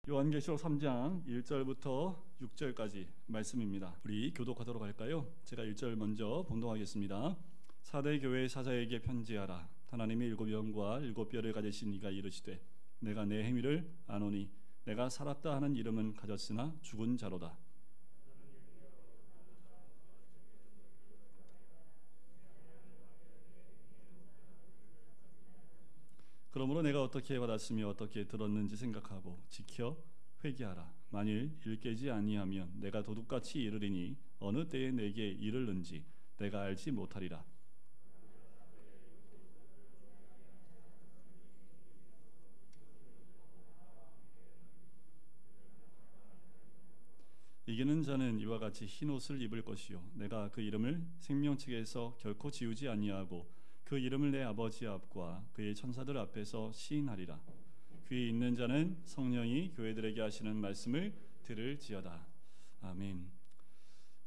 요한계시록 3장 1절부터 6절까지 말씀입니다. 우리 교독하도록 할까요? 제가 1절 먼저 봉독하겠습니다. 사대 교회 사자에게 편지하라. 하나님의 일곱 영과 일곱 뼈를 가지신 이가 이르시되 내가 내 행위를 아노니 내가 살았다 하는 이름은 가졌으나 죽은 자로다. 그러므로 내가 어떻게 받았으며 어떻게 들었는지 생각하고 지켜 회개하라. 만일 일 깨지 아니하면 내가 도둑같이 이르리니 어느 때에 내게 이르는지 내가 알지 못하리라. 이기는 자는 이와 같이 흰 옷을 입을 것이요 내가 그 이름을 생명책에서 결코 지우지 아니하고 그 이름을 내 아버지 앞과 그의 천사들 앞에서 시인하리라. 귀에 있는 자는 성령이 교회들에게 하시는 말씀을 들을지어다. 아멘.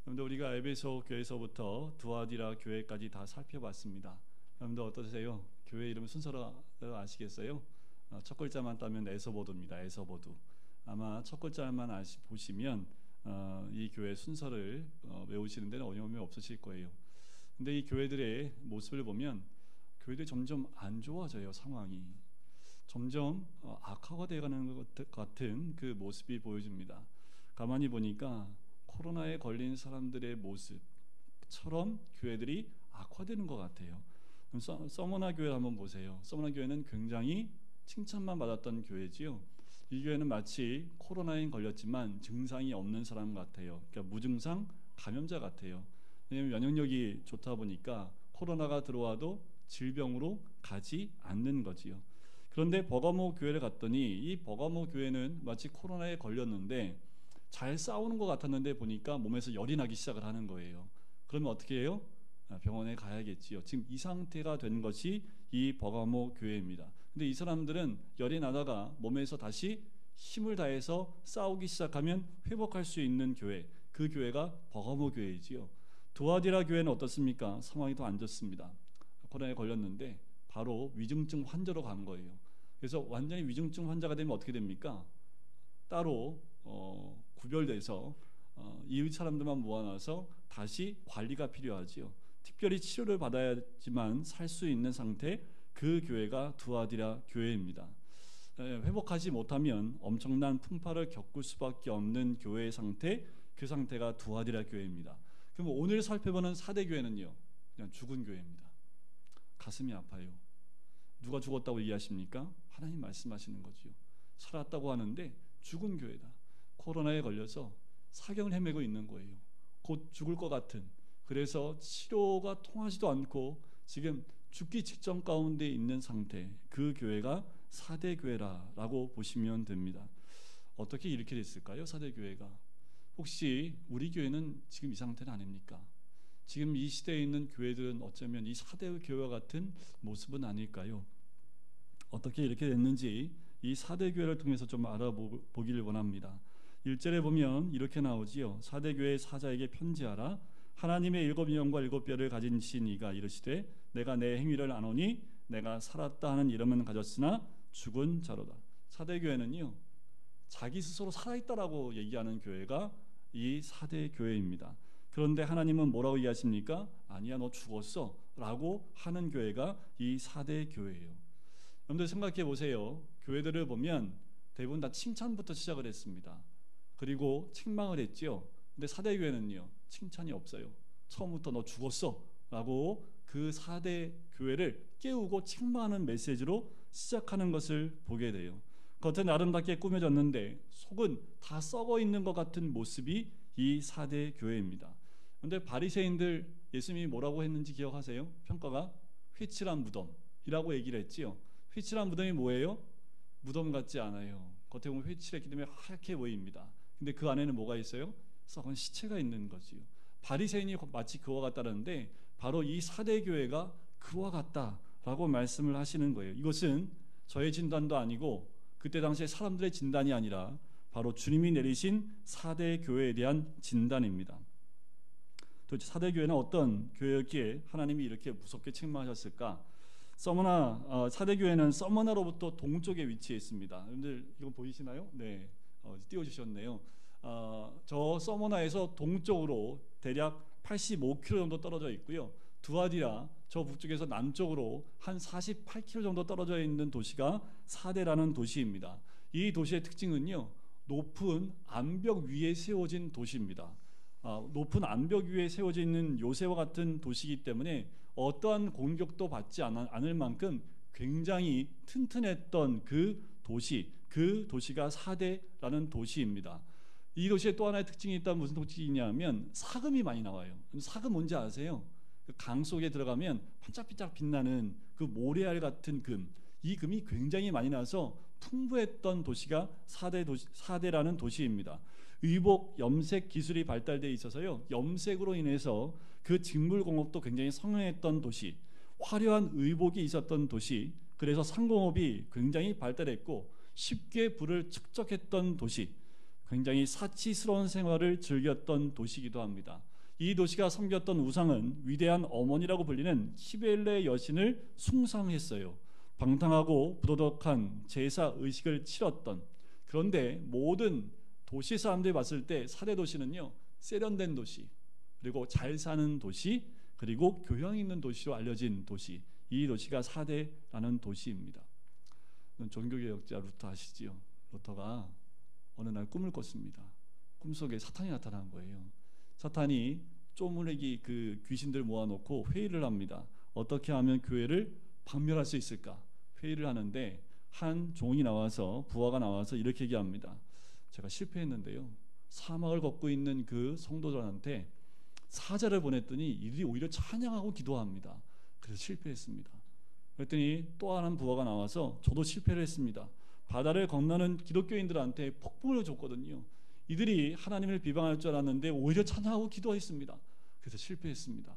여러분들, 우리가 에베소 교회에서부터 두아디라 교회까지 다 살펴봤습니다. 여러분들 어떠세요? 교회 이름 순서로 아시겠어요? 첫 글자만 따면 에서보두입니다. 에서보두. 아마 첫 글자만 보시면 이 교회 순서를 외우시는 데는 어려움이 없으실 거예요. 근데 이 교회들의 모습을 보면 교회들이 점점 안 좋아져요. 상황이 점점 악화가 되어가는 것 같은 그 모습이 보여집니다. 가만히 보니까 코로나에 걸린 사람들의 모습처럼 교회들이 악화되는 것 같아요. 서머나 교회를 한번 보세요. 서머나 교회는 굉장히 칭찬만 받았던 교회지요. 이 교회는 마치 코로나에 걸렸지만 증상이 없는 사람 같아요. 그러니까 무증상 감염자 같아요. 왜냐하면 면역력이 좋다 보니까 코로나가 들어와도 질병으로 가지 않는 거지요. 그런데 버가모 교회를 갔더니 이 버가모 교회는 마치 코로나에 걸렸는데 잘 싸우는 것 같았는데 보니까 몸에서 열이 나기 시작을 하는 거예요. 그러면 어떻게 해요? 병원에 가야겠지요. 지금 이 상태가 된 것이 이 버가모 교회입니다. 근데 이 사람들은 열이 나다가 몸에서 다시 힘을 다해서 싸우기 시작하면 회복할 수 있는 교회, 그 교회가 버가모 교회이지요. 두아디라 교회는 어떻습니까? 상황이 더 안 좋습니다. 코로나에 걸렸는데 바로 위중증 환자로 간 거예요. 그래서 완전히 위중증 환자가 되면 어떻게 됩니까? 따로 구별돼서 이 사람들만 모아놔서 다시 관리가 필요하지요. 특별히 치료를 받아야지만 살 수 있는 상태, 그 교회가 두아디라 교회입니다. 회복하지 못하면 엄청난 풍파를 겪을 수밖에 없는 교회의 상태, 그 상태가 두아디라 교회입니다. 그럼 오늘 살펴보는 사대 교회는요, 그냥 죽은 교회입니다. 가슴이 아파요. 누가 죽었다고 얘기하십니까? 하나님 말씀하시는 거지요. 살았다고 하는데 죽은 교회다. 코로나에 걸려서 사경을 헤매고 있는 거예요. 곧 죽을 것 같은, 그래서 치료가 통하지도 않고 지금 죽기 직전 가운데 있는 상태, 그 교회가 사대 교회라고 보시면 됩니다. 어떻게 이렇게 됐을까요? 사대 교회가. 혹시 우리 교회는 지금 이 상태는 아닙니까? 지금 이 시대에 있는 교회들은 어쩌면 이 사대 교회와 같은 모습은 아닐까요? 어떻게 이렇게 됐는지 이 사대 교회를 통해서 좀 알아보기를 원합니다. 1절에 보면 이렇게 나오지요. 사대 교회의 사자에게 편지하라. 하나님의 일곱 영과 일곱 뼈를 가진 이가 이르시되 내가 내 행위를 아노니 내가 살았다 하는 이름은 가졌으나 죽은 자로다. 사대 교회는요, 자기 스스로 살아있다라고 얘기하는 교회가 이 사대 교회입니다. 그런데 하나님은 뭐라고 얘기하십니까? 아니야, 너 죽었어 라고 하는 교회가 이 사대 교회예요. 여러분들 생각해 보세요. 교회들을 보면 대부분 다 칭찬부터 시작을 했습니다. 그리고 책망을 했죠. 근데 사대 교회는요, 칭찬이 없어요. 처음부터 너 죽었어 라고 그 사대 교회를 깨우고 책망하는 메시지로 시작하는 것을 보게 돼요. 겉은 아름답게 꾸며졌는데 속은 다 썩어 있는 것 같은 모습이 이 사대 교회입니다. 그런데 바리새인들 예수님이 뭐라고 했는지 기억하세요? 평가가 회칠한 무덤이라고 얘기를 했지요. 회칠한 무덤이 뭐예요? 무덤 같지 않아요. 겉에 보면 회칠했기 때문에 하얗게 보입니다. 근데 그 안에는 뭐가 있어요? 썩은 시체가 있는 거지요. 바리새인이 마치 그와 같다는데 바로 이 사대 교회가 그와 같다라고 말씀을 하시는 거예요. 이것은 저의 진단도 아니고 그때 당시에 사람들의 진단이 아니라 바로 주님이 내리신 사대 교회에 대한 진단입니다. 도대체 사대 교회는 어떤 교회였기에 하나님이 이렇게 무섭게 책망하셨을까? 사대 교회는 서머나로부터 동쪽에 위치해 있습니다. 여러분들 이거 보이시나요? 네, 띄워주셨네요. 저 서머나에서 동쪽으로 대략 85km 정도 떨어져 있고요. 두아디라 저 북쪽에서 남쪽으로 한 48km 정도 떨어져 있는 도시가 사데라는 도시입니다. 이 도시의 특징은요, 높은 암벽 위에 세워진 도시입니다. 높은 암벽 위에 세워져 있는 요새와 같은 도시이기 때문에 어떠한 공격도 받지 않을 만큼 굉장히 튼튼했던 그 도시가 사데라는 도시입니다. 이 도시에 또 하나의 특징이 있다. 무슨 특징이냐면 사금이 많이 나와요. 사금 뭔지 아세요? 강 속에 들어가면 반짝반짝 빛나는 그 모래알 같은 금, 이 금이 굉장히 많이 나서 풍부했던 도시가 사데라는 도시입니다. 의복, 염색 기술이 발달되어 있어서요, 염색으로 인해서 그 직물공업도 굉장히 성행했던 도시, 화려한 의복이 있었던 도시, 그래서 상공업이 굉장히 발달했고 쉽게 부를 축적했던 도시, 굉장히 사치스러운 생활을 즐겼던 도시이기도 합니다. 이 도시가 섬겼던 우상은 위대한 어머니라고 불리는 키벨레 여신을 숭상했어요. 방탕하고 부도덕한 제사 의식을 치렀던, 그런데 모든 도시 사람들이 봤을 때 사대 도시는요, 세련된 도시, 그리고 잘 사는 도시, 그리고 교양 있는 도시로 알려진 도시, 이 도시가 사대라는 도시입니다. 종교개혁자 루터 아시지요? 루터가 어느 날 꿈을 꿨습니다. 꿈속에 사탄이 나타난 거예요. 사탄이 쪼무레기 그 귀신들 모아놓고 회의를 합니다. 어떻게 하면 교회를 박멸할 수 있을까? 회의를 하는데 한 종이 나와서, 부하가 나와서 이렇게 얘기합니다. 제가 실패했는데요, 사막을 걷고 있는 그 성도들한테 사자를 보냈더니 이들이 오히려 찬양하고 기도합니다. 그래서 실패했습니다. 그랬더니 또 하나 부하가 나와서 저도 실패를 했습니다. 바다를 건너는 기독교인들한테 폭풍을 줬거든요. 이들이 하나님을 비방할 줄 알았는데 오히려 찬양하고 기도했습니다. 그래서 실패했습니다.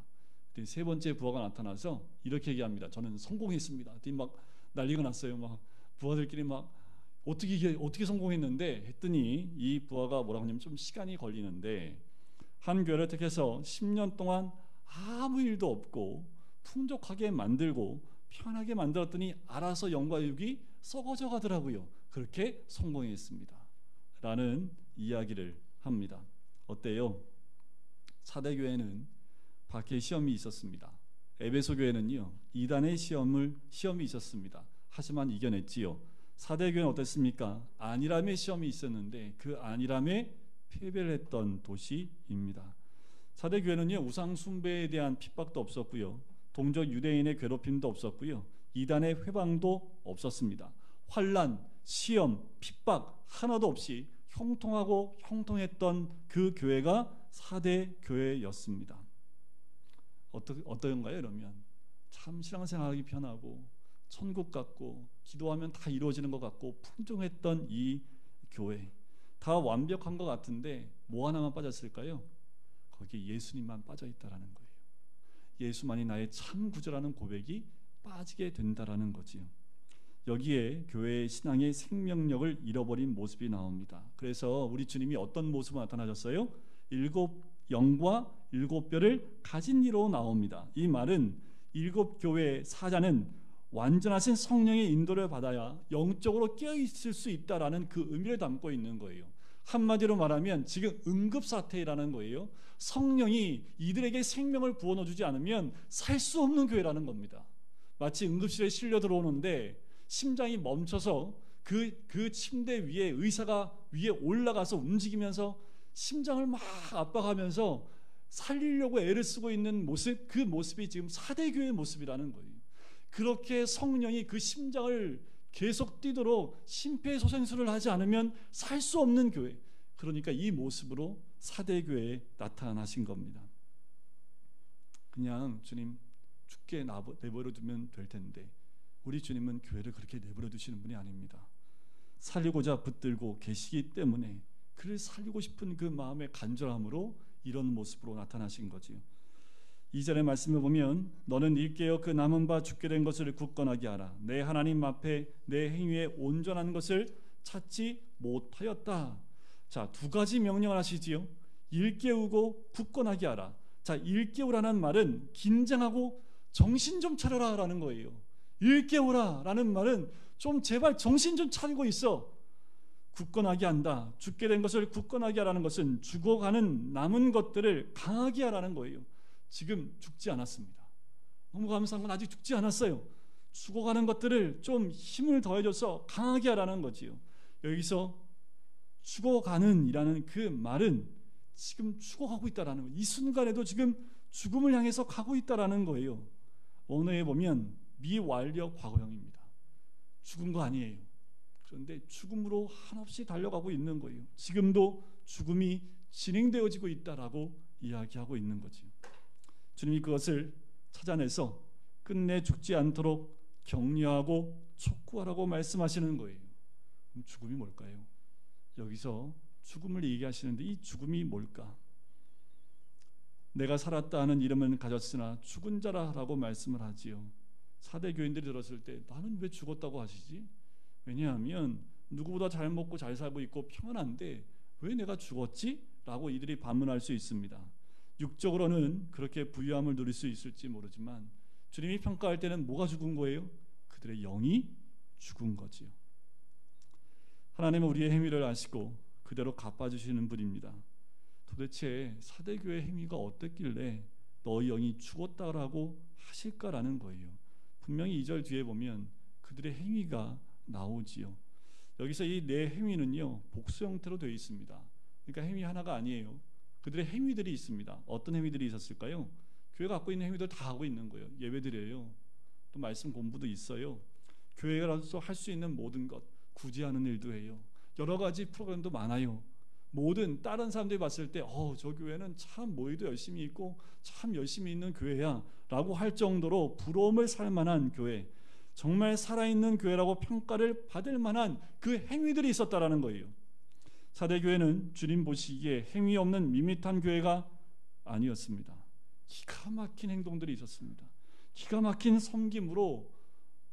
세 번째 부하가 나타나서 이렇게 얘기합니다. 저는 성공했습니다. 막 난리가 났어요. 막 부하들끼리 막 어떻게 성공했는데 했더니 이 부하가 뭐라고 하냐면 좀 시간이 걸리는데 한 교회를 택해서 10년 동안 아무 일도 없고 풍족하게 만들고 편하게 만들었더니 알아서 영과 육이 썩어져 가더라고요. 그렇게 성공했습니다. 라는 이야기를 합니다. 어때요? 사대교회는 밖에 시험이 있었습니다. 에베소 교회는요, 이단의 시험이 있었습니다. 하지만 이겨냈지요. 사대교회는 어땠습니까? 안일함의 시험이 있었는데 그 안일함에 패배를 했던 도시입니다. 사대교회는요, 우상 숭배에 대한 핍박도 없었고요, 동족 유대인의 괴롭힘도 없었고요, 이단의 회방도 없었습니다. 환난, 시험, 핍박 하나도 없이 형통하고 형통했던 그 교회가 사대교회였습니다. 어떤가요? 그러면 참 신앙생활하기 편하고 천국 같고 기도하면 다 이루어지는 것 같고 풍족했던 이 교회, 다 완벽한 것 같은데 뭐 하나만 빠졌을까요? 거기에 예수님만 빠져있다라는 거예요. 예수만이 나의 참 구주라는 고백이 빠지게 된다라는 거지요. 여기에 교회의 신앙의 생명력을 잃어버린 모습이 나옵니다. 그래서 우리 주님이 어떤 모습으로 나타나셨어요? 7영과 7뼈를 가진 이로 나옵니다. 이 말은 7교회의 사자는 완전하신 성령의 인도를 받아야 영적으로 깨어있을 수 있다라는 그 의미를 담고 있는 거예요. 한마디로 말하면 지금 응급사태라는 거예요. 성령이 이들에게 생명을 부어 넣어주지 않으면 살 수 없는 교회라는 겁니다. 마치 응급실에 실려 들어오는데 심장이 멈춰서 그 침대 위에 의사가 위에 올라가서 움직이면서 심장을 막 압박하면서 살리려고 애를 쓰고 있는 모습, 그 모습이 지금 사대교회의 모습이라는 거예요. 그렇게 성령이 그 심장을 계속 뛰도록 심폐소생술을 하지 않으면 살 수 없는 교회, 그러니까 이 모습으로 사대교회에 나타나신 겁니다. 그냥 주님 죽게 내버려 두면 될 텐데 우리 주님은 교회를 그렇게 내버려 두시는 분이 아닙니다. 살리고자 붙들고 계시기 때문에 그를 살리고 싶은 그 마음의 간절함으로 이런 모습으로 나타나신 거지요. 2절의 말씀을 보면 너는 일깨어 그 남은 바 죽게 된 것을 굳건하게 하라. 내 하나님 앞에 내 행위에 온전한 것을 찾지 못하였다. 자, 두 가지 명령을 하시지요. 일깨우고 굳건하게 하라. 자, 일깨우라는 말은 긴장하고 정신 좀 차려라 라는 거예요. 일깨우라 라는 말은 좀 제발 정신 좀 차리고 있어. 굳건하게 한다. 죽게 된 것을 굳건하게 하라는 것은 죽어가는 남은 것들을 강하게 하라는 거예요. 지금 죽지 않았습니다. 너무 감사한 건 아직 죽지 않았어요. 죽어가는 것들을 좀 힘을 더해줘서 강하게 하라는 거지요. 여기서 죽어가는 이라는 그 말은 지금 죽어가고 있다라는 거예요. 이 순간에도 지금 죽음을 향해서 가고 있다라는 거예요. 언어에 보면 미완료 과거형입니다. 죽은 거 아니에요. 그런데 죽음으로 한없이 달려가고 있는 거예요. 지금도 죽음이 진행되어지고 있다라고 이야기하고 있는 거죠. 주님이 그것을 찾아내서 끝내 죽지 않도록 격려하고 촉구하라고 말씀하시는 거예요. 그럼 죽음이 뭘까요? 여기서 죽음을 얘기하시는데 이 죽음이 뭘까? 내가 살았다 하는 이름은 가졌으나 죽은 자라라고 말씀을 하지요. 사대 교인들이 들었을 때 나는 왜 죽었다고 하시지? 왜냐하면 누구보다 잘 먹고 잘 살고 있고 평안한데 왜 내가 죽었지? 라고 이들이 반문할 수 있습니다. 육적으로는 그렇게 부유함을 누릴 수 있을지 모르지만 주님이 평가할 때는 뭐가 죽은 거예요? 그들의 영이 죽은 거지요. 하나님은 우리의 행위를 아시고 그대로 갚아주시는 분입니다. 도대체 사대교의 행위가 어땠길래 너희 영이 죽었다라고 하실까라는 거예요. 분명히 2절 뒤에 보면 그들의 행위가 나오지요. 여기서 이 네 행위는요 복수 형태로 되어 있습니다. 그러니까 행위 하나가 아니에요. 그들의 행위들이 있습니다. 어떤 행위들이 있었을까요? 교회가 갖고 있는 행위들 다 하고 있는 거예요. 예배드려요. 또 말씀 공부도 있어요. 교회라서 할 수 있는 모든 것, 굳이 하는 일도 해요. 여러 가지 프로그램도 많아요. 모든 다른 사람들이 봤을 때 저 교회는 참 모의도 열심히 있고 참 열심히 있는 교회야 라고 할 정도로 부러움을 살 만한 교회, 정말 살아있는 교회라고 평가를 받을 만한 그 행위들이 있었다라는 거예요. 사대교회는 주님 보시기에 행위 없는 밋밋한 교회가 아니었습니다. 기가 막힌 행동들이 있었습니다. 기가 막힌 섬김으로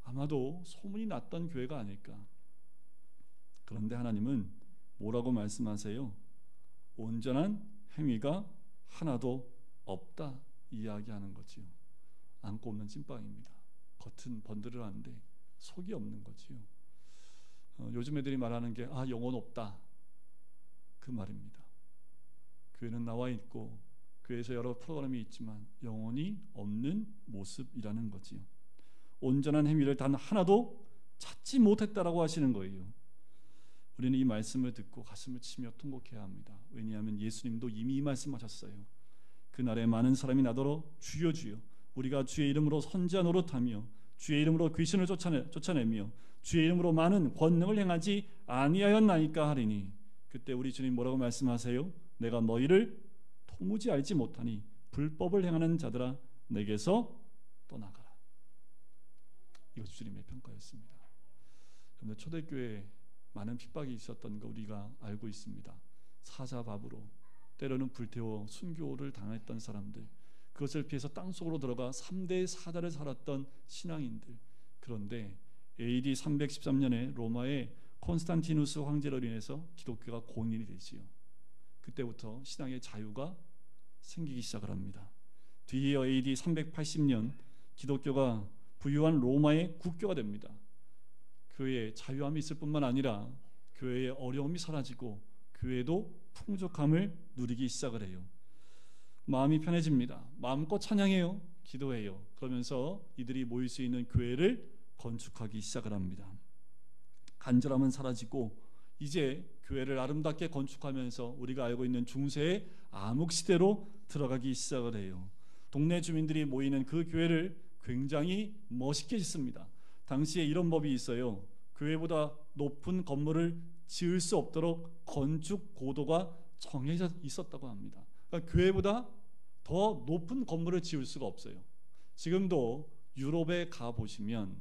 아마도 소문이 났던 교회가 아닐까. 그런데 하나님은 뭐라고 말씀하세요? 온전한 행위가 하나도 없다 이야기하는 거지요. 안고 없는 찐빵입니다. 겉은 번들어한데 속이 없는 거지요. 요즘 애들이 말하는 게 영혼 없다 그 말입니다. 교회는 나와 있고 교회에서 여러 프로그램이 있지만 영혼이 없는 모습이라는 거지요. 온전한 행위를 단 하나도 찾지 못했다라고 하시는 거예요. 우리는 이 말씀을 듣고 가슴을 치며 통곡해야 합니다. 왜냐하면 예수님도 이미 이 말씀하셨어요. 그날에 많은 사람이 나더러 주여 주여 우리가 주의 이름으로 선지자 노릇하며 주의 이름으로 귀신을 쫓아내며 주의 이름으로 많은 권능을 행하지 아니하였나이까 하리니 그때 우리 주님 뭐라고 말씀하세요? 내가 너희를 도무지 알지 못하니 불법을 행하는 자들아 내게서 떠나가라. 이것이 주님의 평가였습니다. 그런데 초대교회에 많은 핍박이 있었던 거 우리가 알고 있습니다. 사자밥으로 때로는 불태워 순교를 당했던 사람들, 그것을 피해서 땅속으로 들어가 3대 사자를 살았던 신앙인들. 그런데 AD 313년에 로마의 콘스탄티누스 황제로 인해서 기독교가 공인이 되지요. 그때부터 신앙의 자유가 생기기 시작을 합니다. 뒤이어 AD 380년 기독교가 부유한 로마의 국교가 됩니다. 교회에 자유함이 있을 뿐만 아니라 교회의 어려움이 사라지고 교회도 풍족함을 누리기 시작을 해요. 마음이 편해집니다. 마음껏 찬양해요. 기도해요. 그러면서 이들이 모일 수 있는 교회를 건축하기 시작을 합니다. 간절함은 사라지고 이제 교회를 아름답게 건축하면서 우리가 알고 있는 중세의 암흑시대로 들어가기 시작을 해요. 동네 주민들이 모이는 그 교회를 굉장히 멋있게 짓습니다. 당시에 이런 법이 있어요. 교회보다 높은 건물을 지을 수 없도록 건축 고도가 정해져 있었다고 합니다. 그러니까 교회보다 더 높은 건물을 지을 수가 없어요. 지금도 유럽에 가보시면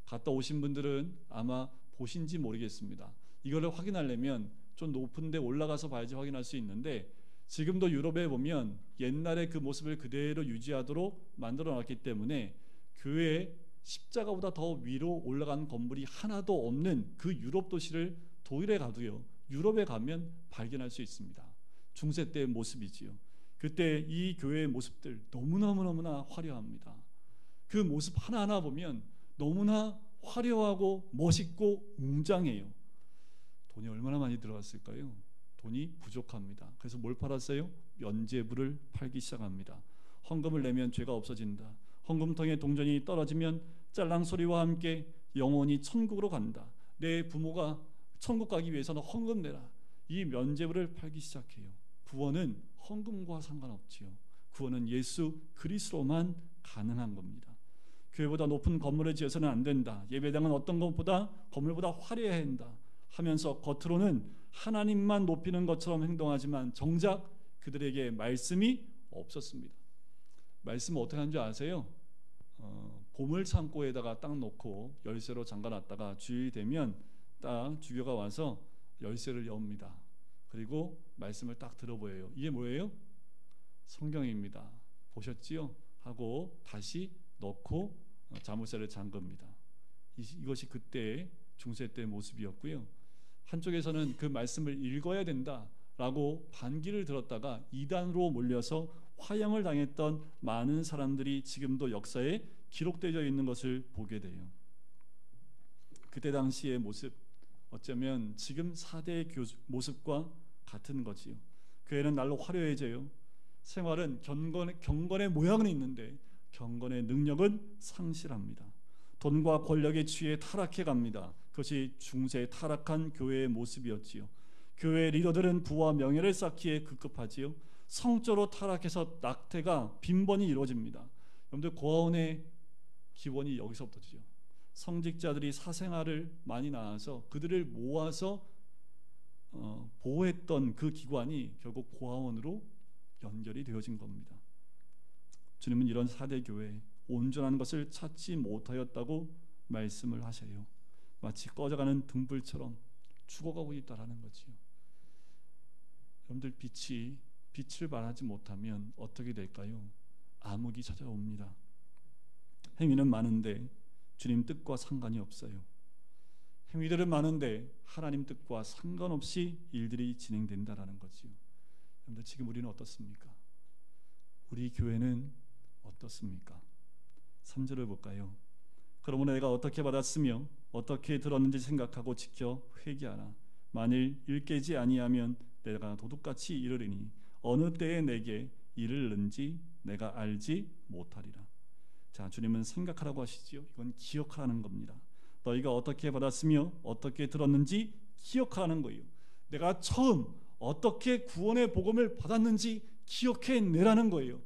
갔다 오신 분들은 아마 보신지 모르겠습니다. 이거를 확인하려면 좀 높은 데 올라가서 봐야지 확인할 수 있는데 지금도 유럽에 보면 옛날의 그 모습을 그대로 유지하도록 만들어 놨기 때문에 교회에 십자가보다 더 위로 올라간 건물이 하나도 없는 그 유럽 도시를 독일에 가도요, 유럽에 가면 발견할 수 있습니다. 중세 때의 모습이지요. 그때 이 교회의 모습들 너무나 화려합니다. 그 모습 하나하나 보면 너무나 화려하고 멋있고 웅장해요. 돈이 얼마나 많이 들어갔을까요? 돈이 부족합니다. 그래서 뭘 팔았어요? 면죄부를 팔기 시작합니다. 헌금을 내면 죄가 없어진다. 헌금통에 동전이 떨어지면 짤랑소리와 함께 영원히 천국으로 간다. 내 부모가 천국 가기 위해서는 헌금 내라. 이 면죄부를 팔기 시작해요. 구원은 헌금과 상관없지요. 구원은 예수 그리스도로만 가능한 겁니다. 교회보다 높은 건물을 지어서는 안 된다. 예배당은 어떤 것보다 건물보다 화려해야 한다 하면서 겉으로는 하나님만 높이는 것처럼 행동하지만 정작 그들에게 말씀이 없었습니다. 말씀은 어떻게 하는 줄 아세요? 보물 창고에다가 딱 놓고 열쇠로 잠가놨다가 주일이 되면 딱 주교가 와서 열쇠를 엽니다. 그리고 말씀을 딱 들어보여요. 이게 뭐예요? 성경입니다. 보셨지요? 하고 다시 넣고 자물쇠를 잠급니다. 이것이 그때의 중세 때의 모습이었고요. 한쪽에서는 그 말씀을 읽어야 된다라고 반기를 들었다가 이단으로 몰려서 화형을 당했던 많은 사람들이 지금도 역사에 기록되어 있는 것을 보게 돼요. 그때 당시의 모습, 어쩌면 지금 4대의 모습과 같은 거지요. 교회는 날로 화려해져요. 생활은 경건의 모양은 있는데 경건의 능력은 상실합니다. 돈과 권력에 취해 타락해 갑니다. 그것이 중세 타락한 교회의 모습이었지요. 교회 리더들은 부와 명예를 쌓기에 급급하지요. 성적으로 타락해서 낙태가 빈번히 이루어집니다. 여러분들 고아원의 기원이 여기서부터죠. 성직자들이 사생아를 많이 낳아서 그들을 모아서 보호했던 그 기관이 결국 고아원으로 연결이 되어진 겁니다. 주님은 이런 4대 교회 온전한 것을 찾지 못하였다고 말씀을 하셔요. 마치 꺼져가는 등불처럼 죽어가고 있다라는 거지요. 여러분들 빛을 발하지 못하면 어떻게 될까요? 암흑이 찾아옵니다. 행위는 많은데 주님 뜻과 상관이 없어요. 행위들은 많은데 하나님 뜻과 상관없이 일들이 진행된다라는 거지요. 여러분들 지금 우리는 어떻습니까? 우리 교회는 어떻습니까? 3절을 볼까요? 그러므로 내가 어떻게 받았으며 어떻게 들었는지 생각하고 지켜 회개하라. 만일 일깨지 아니하면 내가 도둑같이 이르리니 어느 때에 내게 이르는지 내가 알지 못하리라. 자, 주님은 생각하라고 하시지요. 이건 기억하라는 겁니다. 너희가 어떻게 받았으며 어떻게 들었는지 기억하라는 거예요. 내가 처음 어떻게 구원의 복음을 받았는지 기억해내라는 거예요.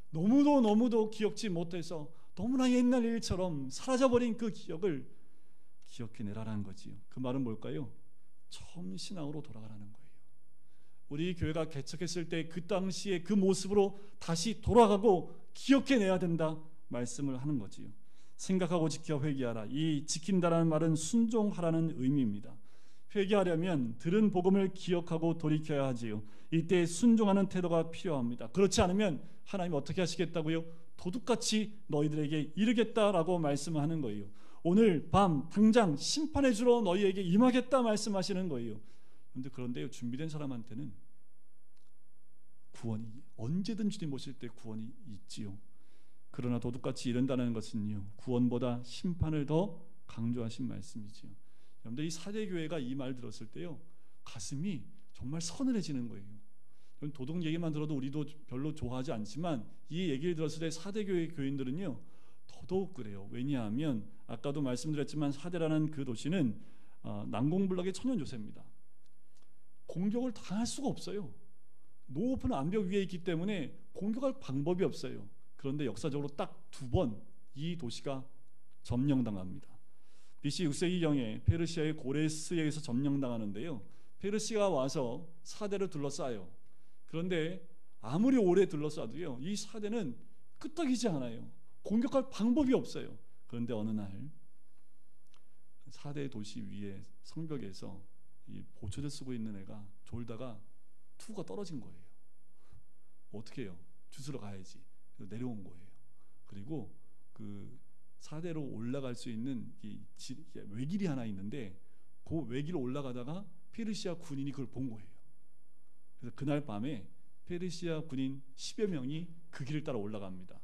너무도 기억지 못해서 너무나 옛날 일처럼 사라져버린 그 기억을 기억해내라는 거지요. 그 말은 뭘까요? 처음 신앙으로 돌아가라는 거예요. 우리 교회가 개척했을 때 그 당시의 그 모습으로 다시 돌아가고 기억해내야 된다 말씀을 하는 거지요. 생각하고 지켜 회개하라. 이 지킨다라는 말은 순종하라는 의미입니다. 회개하려면 들은 복음을 기억하고 돌이켜야 하지요. 이때 순종하는 태도가 필요합니다. 그렇지 않으면 하나님 어떻게 하시겠다고요? 도둑같이 너희들에게 이르겠다라고 말씀하는 거예요. 오늘 밤 당장 심판해 주러 너희에게 임하겠다 말씀하시는 거예요. 그런데 준비된 사람한테는 구원이 언제든 주님 오실 때 구원이 있지요. 그러나 도둑같이 이른다는 것은요, 구원보다 심판을 더 강조하신 말씀이지요. 여러분들 이 4대 교회가 이 말 들었을 때요, 가슴이 정말 서늘해지는 거예요. 도둑 얘기만 들어도 우리도 별로 좋아하지 않지만 이 얘기를 들었을 때 4대 교회 교인들은요 더더욱 그래요. 왜냐하면 아까도 말씀드렸지만 4대라는 그 도시는 난공불락의 천연요새입니다. 공격을 당할 수가 없어요. 높은 암벽 위에 있기 때문에 공격할 방법이 없어요. 그런데 역사적으로 딱 2번 이 도시가 점령당합니다. BC 6세기경에 페르시아의 고레스에 의해서 점령당하는데요, 페르시아가 와서 4대를 둘러싸요. 그런데 아무리 오래 둘러싸도요, 이 4대는 끄떡이지 않아요. 공격할 방법이 없어요. 그런데 어느 날 4대 도시 위에 성벽에서 이 보초대 쓰고 있는 애가 졸다가 투가 떨어진 거예요. 어떻게 해요? 주스러 가야지. 내려온 거예요. 그리고 그 4대로 올라갈 수 있는 외길이 하나 있는데 그 외길로 올라가다가 페르시아 군인이 그걸 본 거예요. 그래서 그날 밤에 페르시아 군인 10여 명이 그 길을 따라 올라갑니다.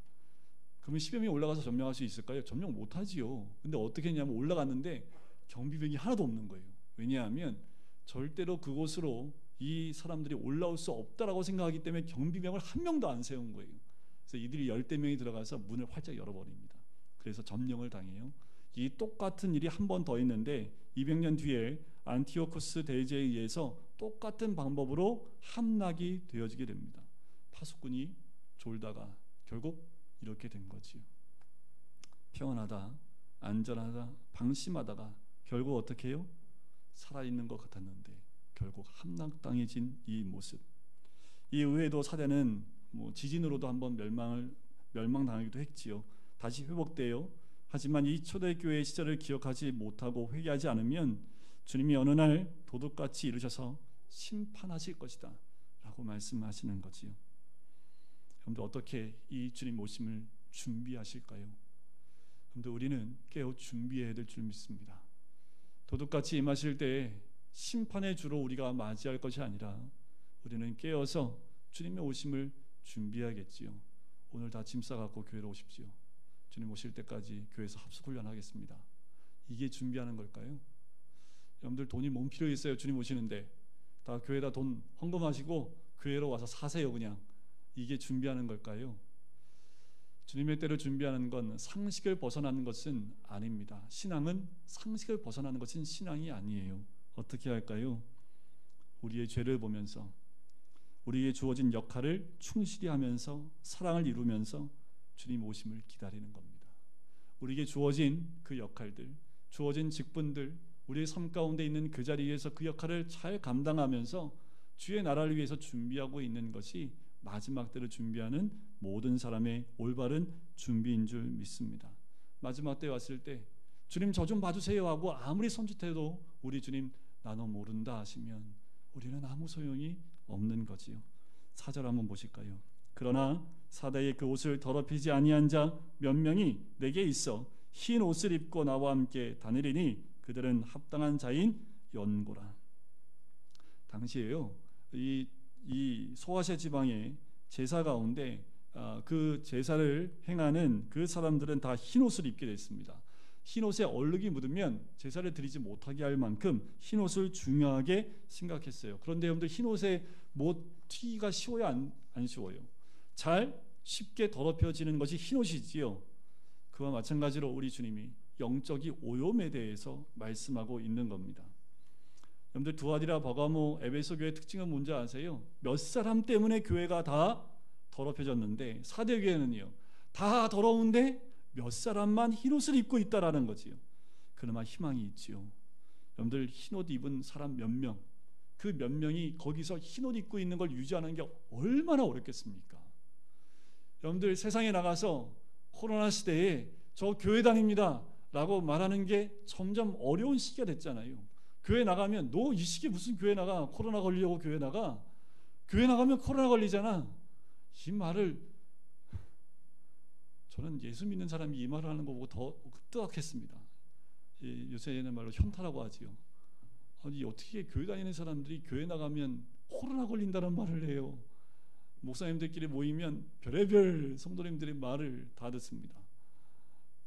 그러면 10여 명이 올라가서 점령할 수 있을까요? 점령 못하지요. 근데 어떻게 했냐면 올라갔는데 경비병이 하나도 없는 거예요. 왜냐하면 절대로 그곳으로 이 사람들이 올라올 수 없다라고 생각하기 때문에 경비병을 한 명도 안 세운 거예요. 그래서 이들이 10명이 들어가서 문을 활짝 열어버립니다. 그래서 점령을 당해요. 이 똑같은 일이 한 번 더 있는데 200년 뒤에 안티오코스 대제에 의해서 똑같은 방법으로 함락이 되어지게 됩니다. 파수꾼이 졸다가 결국 이렇게 된 거지요. 평안하다, 안전하다, 방심하다가 결국 어떻게 해요? 살아있는 것 같았는데 결국 함락당해진 이 모습. 이 이후에도 사대는 지진으로도 한번 멸망당하기도 했지요. 다시 회복돼요. 하지만 이 초대교회 시절을 기억하지 못하고 회개하지 않으면 주님이 어느 날 도둑같이 이르셔서 심판하실 것이다 라고 말씀하시는 거지요. 여러분들 어떻게 이 주님 오심을 준비하실까요? 여러분들 우리는 깨어 준비해야 될 줄 믿습니다. 도둑같이 임하실 때 심판의 주로 우리가 맞이할 것이 아니라 우리는 깨어서 주님의 오심을 준비해야겠지요. 오늘 다 짐 싸갖고 교회로 오십시오. 주님 오실 때까지 교회에서 합숙훈련 하겠습니다. 이게 준비하는 걸까요? 여러분들 돈이 몸 필요 있어요. 주님 오시는데 다 교회에다 돈 헌금하시고 교회로 와서 사세요. 그냥 이게 준비하는 걸까요? 주님의 때를 준비하는 건 상식을 벗어나는 것은 아닙니다. 신앙은 상식을 벗어나는 것은 신앙이 아니에요. 어떻게 할까요? 우리의 죄를 보면서 우리에게 주어진 역할을 충실히 하면서 사랑을 이루면서 주님 오심을 기다리는 겁니다. 우리에게 주어진 그 역할들, 주어진 직분들, 우리의 삶 가운데 있는 그 자리에서 그 역할을 잘 감당하면서 주의 나라를 위해서 준비하고 있는 것이 마지막 때를 준비하는 모든 사람의 올바른 준비인 줄 믿습니다. 마지막 때 왔을 때 주님 저 좀 봐주세요 하고 아무리 손짓해도 우리 주님 나너 모른다 하시면 우리는 아무 소용이 없는 거지요. 4절 한번 보실까요? 그러나 사대의 그 옷을 더럽히지 아니한 자 몇 명이 내게 있어 흰 옷을 입고 나와 함께 다니리니 그들은 합당한 자인 연고라. 당시에요, 이 소아시아 지방의 제사 가운데 그 제사를 행하는 그 사람들은 다 흰 옷을 입게 됐습니다. 흰 옷에 얼룩이 묻으면 제사를 드리지 못하게 할 만큼 흰 옷을 중요하게 생각했어요. 그런데 여러분들 흰 옷에 뭐 튀기가 쉬워요? 안 쉬워요? 잘 쉽게 더럽혀지는 것이 흰 옷이지요. 그와 마찬가지로 우리 주님이 영적인 오염에 대해서 말씀하고 있는 겁니다. 여러분들 두아디라, 버가모, 에베소 교회의 특징은 뭔지 아세요? 몇 사람 때문에 교회가 다 더럽혀졌는데 사대 교회는요, 다 더러운데 몇 사람만 흰옷을 입고 있다라는 거지요. 그나마 희망이 있지요. 여러분들 흰옷 입은 사람 몇 명, 그 몇 명이 거기서 흰옷 입고 있는 걸 유지하는 게 얼마나 어렵겠습니까? 여러분들 세상에 나가서 코로나 시대에 저 교회 다닙니다 라고 말하는 게 점점 어려운 시기가 됐잖아요. 교회 나가면 너 이 시기에 무슨 교회 나가? 코로나 걸리려고 교회 나가? 교회 나가면 코로나 걸리잖아. 이 말을 저는 예수 믿는 사람이 이 말을 하는 거 보고 더 뜨악했습니다. 요새는 말로 현타라고 하지요. 아니 어떻게 교회 다니는 사람들이 교회 나가면 코로나 걸린다는 말을 해요. 목사님들끼리 모이면 별의별 성도님들의 말을 다 듣습니다.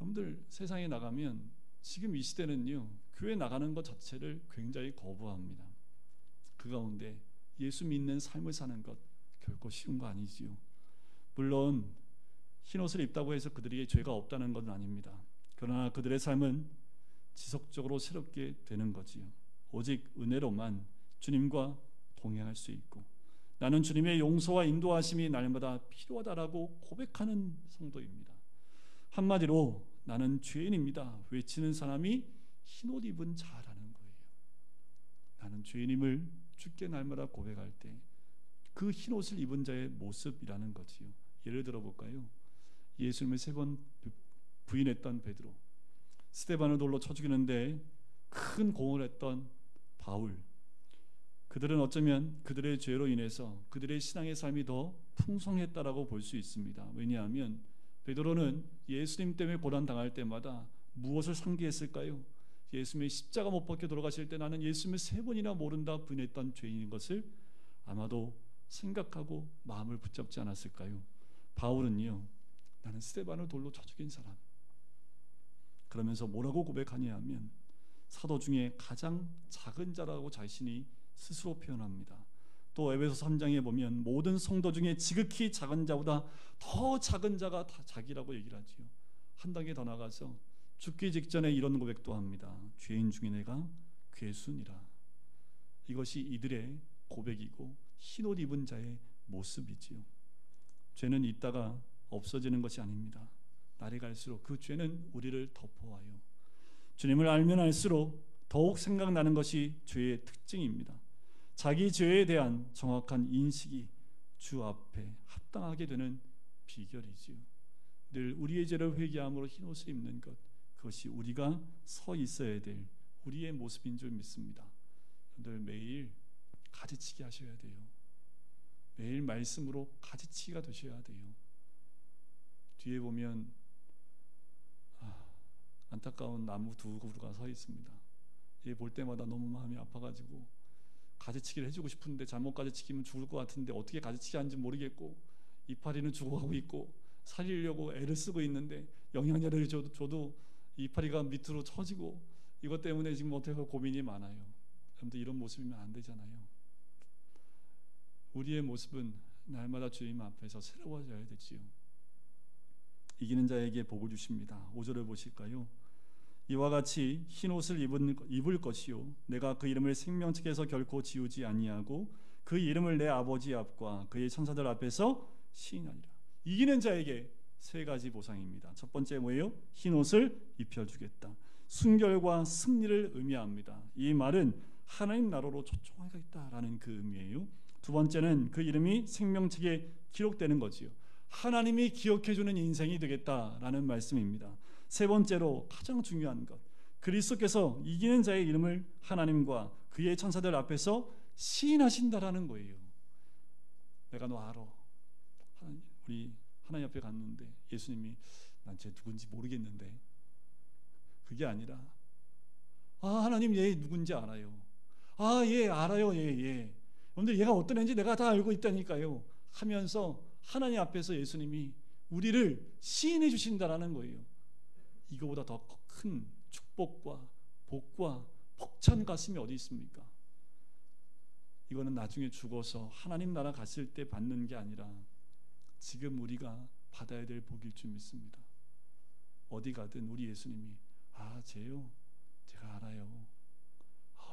여러분들 세상에 나가면 지금 이 시대는요, 교회 나가는 것 자체를 굉장히 거부합니다. 그 가운데 예수 믿는 삶을 사는 것 결코 쉬운 거 아니지요. 물론 흰옷을 입다고 해서 그들에게 죄가 없다는 건 아닙니다. 그러나 그들의 삶은 지속적으로 새롭게 되는 거지요. 오직 은혜로만 주님과 동행할 수 있고 나는 주님의 용서와 인도하심이 날마다 필요하다라고 고백하는 성도입니다. 한마디로 나는 죄인입니다 외치는 사람이 흰옷 입은 자라는 거예요. 나는 죄인임을 주께 날마다 고백할 때 그 흰옷을 입은 자의 모습이라는 거지요. 예를 들어 볼까요? 예수님을 3번 부인했던 베드로, 스데반을 돌로 쳐 죽이는데 큰 공을 했던 바울, 그들은 어쩌면 그들의 죄로 인해서 그들의 신앙의 삶이 더 풍성했다라고 볼 수 있습니다. 왜냐하면 베드로는 예수님 때문에 고난당할 때마다 무엇을 상기했을까요? 예수님의 십자가 못 박혀 돌아가실 때 나는 예수님을 3번이나 모른다 부인했던 죄인인 것을 아마도 생각하고 마음을 붙잡지 않았을까요? 바울은요, 나는 스데반을 돌로 쳐 죽인 사람. 그러면서 뭐라고 고백하냐 하면 사도 중에 가장 작은 자라고 자신이 스스로 표현합니다. 또 에베소 3장에 보면 모든 성도 중에 지극히 작은 자보다 더 작은 자가 다 자기라고 얘기를 하지요. 한 단계 더 나가서 죽기 직전에 이런 고백도 합니다. 죄인 중에 내가 괴순이라. 이것이 이들의 고백이고 흰옷 입은 자의 모습이지요. 죄는 있다가 없어지는 것이 아닙니다. 날이 갈수록 그 죄는 우리를 덮어와요. 주님을 알면 알수록 더욱 생각나는 것이 죄의 특징입니다. 자기 죄에 대한 정확한 인식이 주 앞에 합당하게 되는 비결이지요. 늘 우리의 죄를 회개함으로 흰옷을 입는 것, 그것이 우리가 서 있어야 될 우리의 모습인 줄 믿습니다. 늘 매일 가지치기 하셔야 돼요. 매일 말씀으로 가지치기가 되셔야 돼요. 뒤에 보면 안타까운 나무 두 그루가 서 있습니다. 얘 볼 때마다 너무 마음이 아파가지고 가지치기를 해주고 싶은데 잘못 가지치기면 죽을 것 같은데 어떻게 가지치기 하는지 모르겠고 이파리는 죽어가고 있고 살리려고 애를 쓰고 있는데 영양제를 줘도 이파리가 밑으로 처지고 이것 때문에 지금 어떻게 고민이 많아요. 여러분들 이런 모습이면 안 되잖아요. 우리의 모습은 날마다 주님 앞에서 새로워져야 되지요. 이기는 자에게 복을 주십니다. 5절을 보실까요? 이와 같이 흰 옷을 입을 것이요 내가 그 이름을 생명책에서 결코 지우지 아니하고 그 이름을 내 아버지 앞과 그의 천사들 앞에서 시인하리라. 이기는 자에게 세 가지 보상입니다. 첫 번째 뭐예요? 흰 옷을 입혀주겠다. 순결과 승리를 의미합니다. 이 말은 하나님 나라로 초청하겠다라는 그 의미예요. 두 번째는 그 이름이 생명책에 기록되는 거지요. 하나님이 기억해주는 인생이 되겠다라는 말씀입니다. 세 번째로 가장 중요한 것, 그리스도께서 이기는 자의 이름을 하나님과 그의 천사들 앞에서 시인하신다라는 거예요. 내가 너 알아. 우리 하나님 앞에 갔는데 예수님이 난 쟤 누군지 모르겠는데, 그게 아니라 하나님 얘 누군지 알아요. 얘 알아요. 얘. 근데 얘가 어떤 애인지 내가 다 알고 있다니까요 하면서 하나님 앞에서 예수님이 우리를 시인해 주신다라는 거예요. 이거보다 더 큰 축복과 복과 벅찬 가슴이 어디 있습니까? 이거는 나중에 죽어서 하나님 나라 갔을 때 받는 게 아니라 지금 우리가 받아야 될 복일 줄 믿습니다. 어디 가든 우리 예수님이 쟤요? 제가 알아요.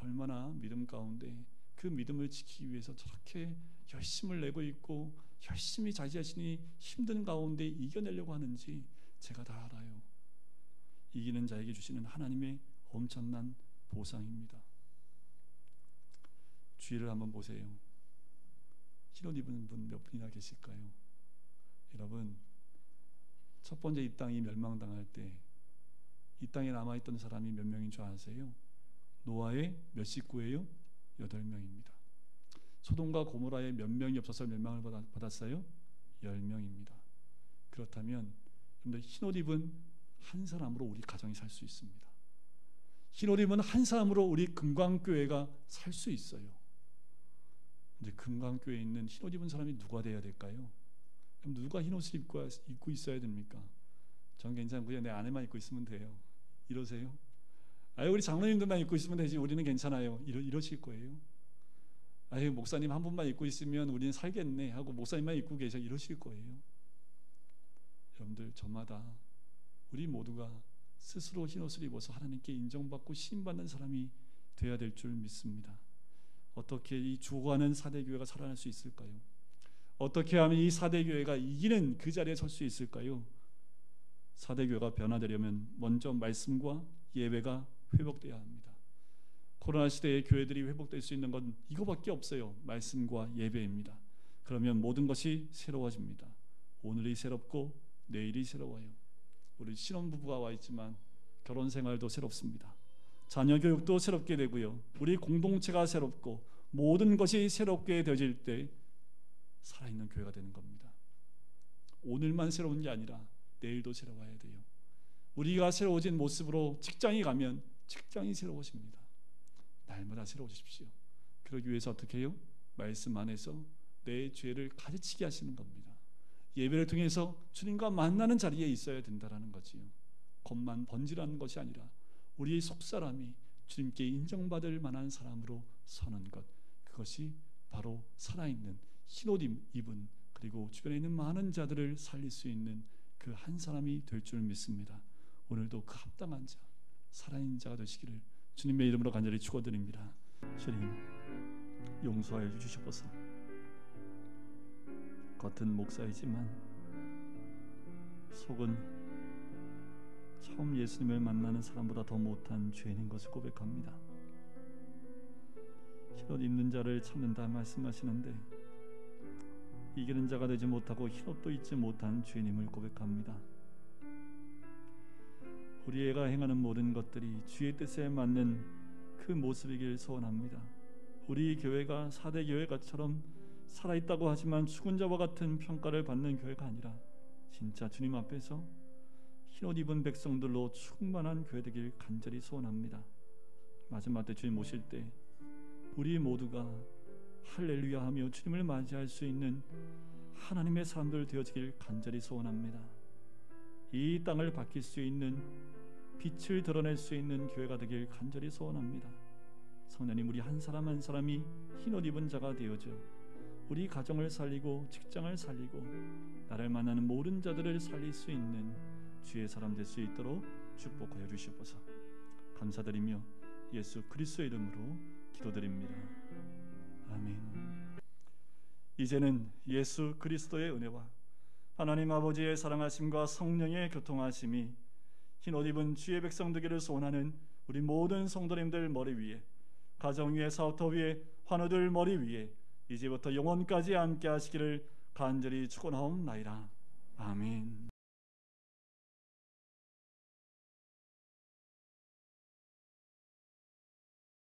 얼마나 믿음 가운데 그 믿음을 지키기 위해서 저렇게 열심을 내고 있고 열심히 자기 자신이 힘든 가운데 이겨내려고 하는지 제가 다 알아요. 이기는 자에게 주시는 하나님의 엄청난 보상입니다. 주위를 한번 보세요. 흰옷 입은 분 몇 분이나 계실까요? 여러분, 첫 번째 이 땅이 멸망당할 때 이 땅에 남아있던 사람이 몇 명인 줄 아세요? 노아의 몇 식구예요? 8명입니다. 소돔과 고모라에 몇 명이 없어서 멸망을 받았어요? 10명입니다. 그렇다면 여러분들 흰옷 입은 한 사람으로 우리 가정이 살 수 있습니다. 흰옷 입은 한 사람으로 우리 금광교회가 살 수 있어요. 근데 금광교회에 있는 흰옷 입은 사람이 누가 돼야 될까요? 누가 흰옷을 입고 있어야 됩니까? 전 괜찮고요. 내 아내만 입고 있으면 돼요. 이러세요? 우리 장로님들만 입고 있으면 되지 우리는 괜찮아요. 이러실 거예요. 목사님 한 분만 입고 있으면 우리는 살겠네 하고 목사님만 입고 계셔 이러실 거예요. 여러분들, 저마다 우리 모두가 스스로 흰옷을 입어서 하나님께 인정받고 신받는 사람이 되어야 될 줄 믿습니다. 어떻게 이 죽어가는 사대교회가 살아날 수 있을까요? 어떻게 하면 이 사대교회가 이기는 그 자리에 설 수 있을까요? 사대교회가 변화되려면 먼저 말씀과 예배가 회복돼야 합니다. 코로나 시대에 교회들이 회복될 수 있는 건 이거밖에 없어요. 말씀과 예배입니다. 그러면 모든 것이 새로워집니다. 오늘이 새롭고 내일이 새로워요. 우리 신혼부부가 와 있지만 결혼 생활도 새롭습니다. 자녀 교육도 새롭게 되고요. 우리 공동체가 새롭고 모든 것이 새롭게 되어질 때 살아있는 교회가 되는 겁니다. 오늘만 새로운 게 아니라 내일도 새로워야 돼요. 우리가 새로워진 모습으로 직장에 가면 직장이 새로워집니다. 날마다 새로워지십시오. 그러기 위해서 어떻게 해요? 말씀 안에서 내 죄를 가르치게 하시는 겁니다. 예배를 통해서 주님과 만나는 자리에 있어야 된다는 거지요. 겉만 번지라는 것이 아니라 우리의 속사람이 주님께 인정받을 만한 사람으로 서는 것, 그것이 바로 살아있는 흰옷 입은, 그리고 주변에 있는 많은 자들을 살릴 수 있는 그 한 사람이 될 줄 믿습니다. 오늘도 그 합당한 자, 살아있는 자가 되시기를 주님의 이름으로 간절히 축원드립니다. 주님, 용서하여 주시옵소서. 겉은 목사이지만 속은 처음 예수님을 만나는 사람보다 더 못한 죄인인 것을 고백합니다. 흰옷 입는 자를 찾는다 말씀하시는데 이기는 자가 되지 못하고 흰옷도 입지 못한 죄인임을 고백합니다. 우리가 행하는 모든 것들이 주의 뜻에 맞는 그 모습이길 소원합니다. 우리 교회가 4대 교회가처럼 살아있다고 하지만 죽은 자와 같은 평가를 받는 교회가 아니라 진짜 주님 앞에서 흰옷 입은 백성들로 충만한 교회 되길 간절히 소원합니다. 마지막 때 주님 오실 때 우리 모두가 할렐루야 하며 주님을 맞이할 수 있는 하나님의 사람들 되어지길 간절히 소원합니다. 이 땅을 바뀔 수 있는, 빛을 드러낼 수 있는 교회가 되길 간절히 소원합니다. 성령님, 우리 한 사람 한 사람이 흰옷 입은 자가 되어져 우리 가정을 살리고 직장을 살리고 나를 만나는 모든 자들을 살릴 수 있는 주의 사람 될 수 있도록 축복하여 주시옵소서. 감사드리며 예수 그리스도의 이름으로 기도드립니다. 아멘. 이제는 예수 그리스도의 은혜와 하나님 아버지의 사랑하심과 성령의 교통하심이 흰옷 입은 주의 백성 되기를 소원하는 우리 모든 성도님들 머리 위에, 가정 위에, 사업터 위에, 환우들 머리 위에 이제부터 영원까지 함께 하시기를 간절히 축원하옵나이다. 아멘.